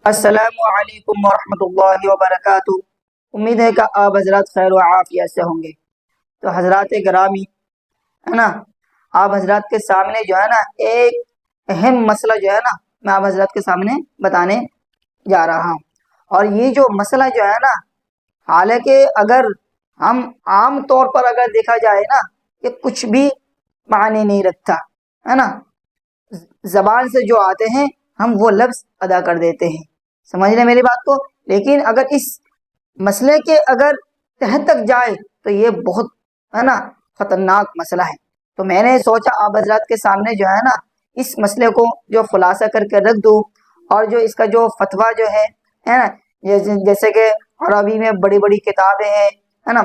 السلام علیکم ورحمۃ اللہ وبرکاتہ۔ امید ہے کہ آپ حضرات خیر و عافیت سے ہوں گے۔ تو حضرات گرامی ہے نا، آپ حضرات کے سامنے جو ہے نا ایک اہم مسئلہ جو ہے نا میں آپ حضرات کے سامنے بتانے جا رہا ہوں۔ اور یہ جو مسئلہ جو ہے نا، حالانکہ اگر ہم عام طور پر اگر دیکھا جائے نا، یہ کچھ بھی معنی نہیں رکھتا ہے نا، زبان سے جو آتے ہیں ہم وہ لفظ ادا کر دیتے ہیں، سمجھ لیں میری بات کو۔ لیکن اگر اس مسئلے کے اگر تہ تک جائے تو یہ بہت ہے نا خطرناک مسئلہ ہے۔ تو میں نے سوچا آپ حضرات کے سامنے جو ہے نا اس مسئلے کو جو خلاصہ کر کے رکھ دوں، اور جو اس کا جو فتویٰ جو ہے نا، جیسے کہ عربی میں بڑی بڑی کتابیں ہیں ہے نا،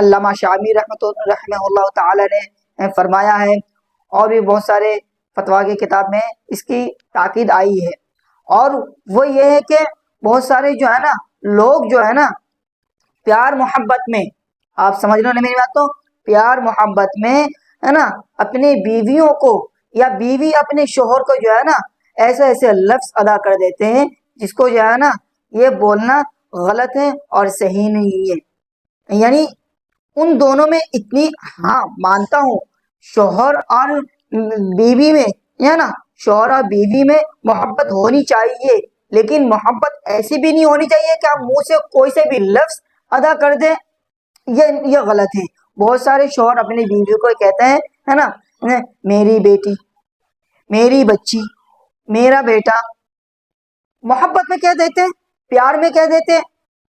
علامہ شامی رحمہ اللہ تعالی نے فرمایا ہے، اور بھی بہت سارے فتویٰ کی کتاب میں اس کی تاکید آئی ہے۔ اور وہ یہ ہے کہ بہت سارے جو ہے نا لوگ جو ہے نا پیار محبت میں، آپ سمجھ رہے ہو نا میری بات، تو پیار محبت میں ہے نا اپنی بیویوں کو یا بیوی اپنے شوہر کو جو ہے نا ایسے ایسے لفظ ادا کر دیتے ہیں جس کو جو ہے نا یہ بولنا غلط ہے اور صحیح نہیں ہے۔ یعنی ان دونوں میں اتنی، ہاں مانتا ہوں شوہر اور بیوی میں ہے نا، شوہر اور بیوی میں محبت ہونی چاہیے، لیکن محبت ایسی بھی نہیں ہونی چاہیے کہ آپ منہ سے کوئی سے بھی لفظ ادا کر دیں، یہ غلط ہے۔ بہت سارے شوہر اپنی بیوی کو کہتے ہیں ہے نا، میری بیٹی، میری بچی، میرا بیٹا، محبت میں کہہ دیتے ہیں، پیار میں کہہ دیتے ہیں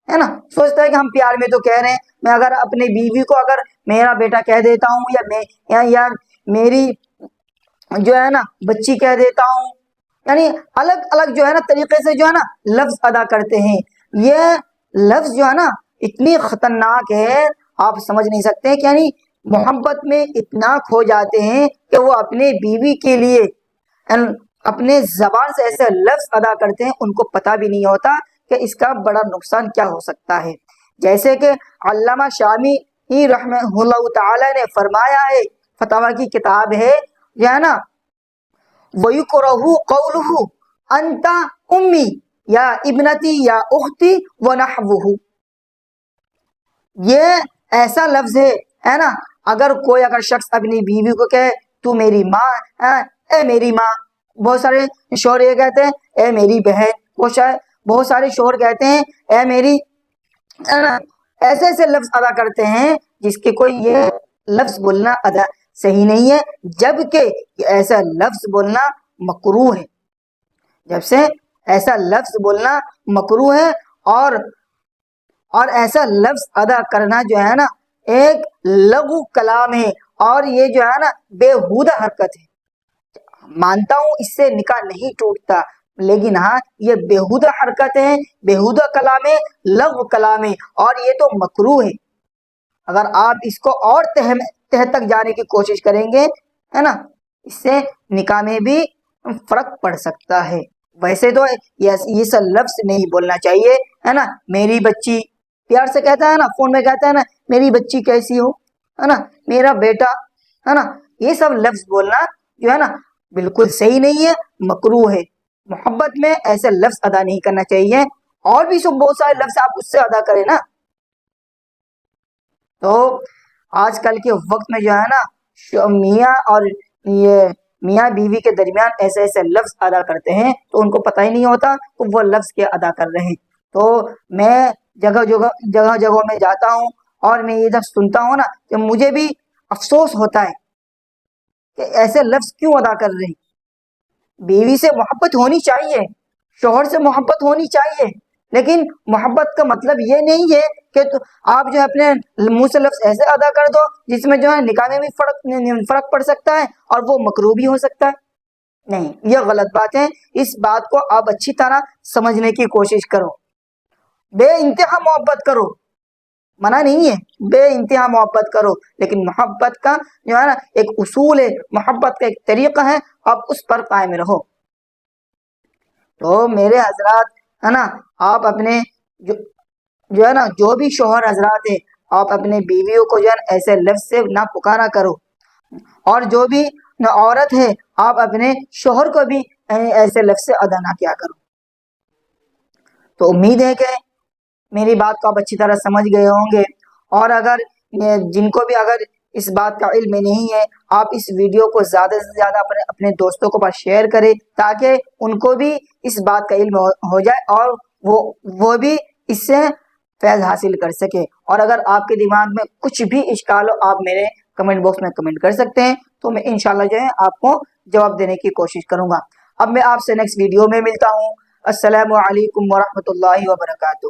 ہے نا، سوچتا ہے کہ ہم پیار میں تو کہہ رہے ہیں۔ میں اگر اپنی بیوی کو اگر میرا بیٹا کہہ دیتا ہوں یا میری جو ہے نا بچی کہہ دیتا ہوں، یعنی الگ الگ جو ہے نا طریقے سے جو ہے نا لفظ ادا کرتے ہیں، یہ لفظ جو ہے نا اتنی خطرناک ہے آپ سمجھ نہیں سکتے کہ یعنی محبت میں اتنا کھو جاتے ہیں کہ وہ اپنے بیوی کے لیے اپنے زبان سے ایسے لفظ ادا کرتے ہیں ان کو پتہ بھی نہیں ہوتا کہ اس کا بڑا نقصان کیا ہو سکتا ہے۔ جیسے کہ علامہ شامی رحمہ اللہ تعالی نے فرمایا ہے، فتاویٰ کی کتاب ہے جو ہے نا، وَيُكْرَهُ قَوْلُهُ أَنْتَ أُمِّي یا ابنتی یا اختی وَنَحْوُهُ، یہ ایسا لفظ ہے نا، اگر کوئی اگر شخص اپنی بیوی کو کہے تو میری ماں، اے میری ماں، بہت سارے شوہر یہ کہتے ہیں اے میری بہن، بہت سارے شوہر کہتے ہیں اے میری، ایسے ایسے لفظ ادا کرتے ہیں جس کے کوئی یہ لفظ بولنا صحیح نہیں ہے، جبکہ ایسا لفظ بولنا مکروہ ہے، جب سے ایسا لفظ بولنا مکروہ ہے، اور ایسا لفظ ادا کرنا جو ہے نا ایک لغو کلام ہے، اور یہ جو ہے نا بےہودہ حرکت ہے۔ مانتا ہوں اس سے نکاح نہیں ٹوٹتا، لیکن ہاں یہ بےہودہ حرکت ہے، بےہودہ کلام ہے، لغو کلام ہے، اور یہ تو مکروہ ہے۔ اگر آپ اس کو اور تہ تک جانے کی کوشش کریں گے ہے نا، اس سے نکاح میں بھی فرق پڑ سکتا ہے۔ ویسے تو یہ سب لفظ نہیں بولنا چاہیے ہے نا، میری بچی، پیار سے کہتا ہے نا، فون میں کہتا ہے نا میری بچی کیسی ہو ہے نا، میرا بیٹا ہے نا، یہ سب لفظ بولنا جو ہے نا بالکل صحیح نہیں ہے، مکروہ ہے۔ محبت میں ایسے لفظ ادا نہیں کرنا چاہیے، اور بھی سب بہت سارے لفظ آپ اس سے ادا کریں نا۔ تو آج کل کے وقت میں جو ہے نا میاں اور یہ میاں بیوی کے درمیان ایسے ایسے لفظ ادا کرتے ہیں تو ان کو پتہ ہی نہیں ہوتا تو وہ لفظ کیا ادا کر رہے ہیں۔ تو میں جگہوں میں جاتا ہوں اور میں یہ جب سنتا ہوں نا کہ مجھے بھی افسوس ہوتا ہے کہ ایسے لفظ کیوں ادا کر رہے ہیں۔ بیوی سے محبت ہونی چاہیے، شوہر سے محبت ہونی چاہیے، لیکن محبت کا مطلب یہ نہیں ہے کہ آپ جو ہے اپنے منہ سے لفظ ایسے ادا کر دو جس میں جو ہے نکاح میں بھی فرق پڑ سکتا ہے اور وہ مکروہ بھی ہو سکتا ہے۔ نہیں، یہ غلط بات ہے، اس بات کو آپ اچھی طرح سمجھنے کی کوشش کرو، بے انتہا محبت کرو، منع نہیں ہے، بے انتہا محبت کرو، لیکن محبت کا جو ہے نا ایک اصول ہے، محبت کا ایک طریقہ ہے، آپ اس پر قائم رہو۔ تو میرے حضرات ہے نا، آپ اپنے جو ہے نا جو بھی شوہر حضرات ہے، آپ اپنے بیویوں کو جو ہے نا ایسے لفظ سے نہ پکارا کرو، اور جو بھی عورت ہے آپ اپنے شوہر کو بھی ایسے لفظ سے ادا نہ کیا کرو۔ تو امید ہے کہ میری بات کو آپ اچھی طرح سمجھ گئے ہوں گے، اور اگر جن کو بھی اگر اس بات کا علم نہیں ہے، آپ اس ویڈیو کو زیادہ سے زیادہ اپنے دوستوں کو پاس شیئر کریں تاکہ ان کو بھی اس بات کا علم ہو جائے اور وہ بھی اس سے فیض حاصل کر سکے۔ اور اگر آپ کے دماغ میں کچھ بھی اشکال ہو، آپ میرے کمنٹ باکس میں کمنٹ کر سکتے ہیں، تو میں انشاءاللہ جو ہے آپ کو جواب دینے کی کوشش کروں گا۔ اب میں آپ سے نیکسٹ ویڈیو میں ملتا ہوں۔ السلام علیکم ورحمۃ اللہ وبرکاتہ۔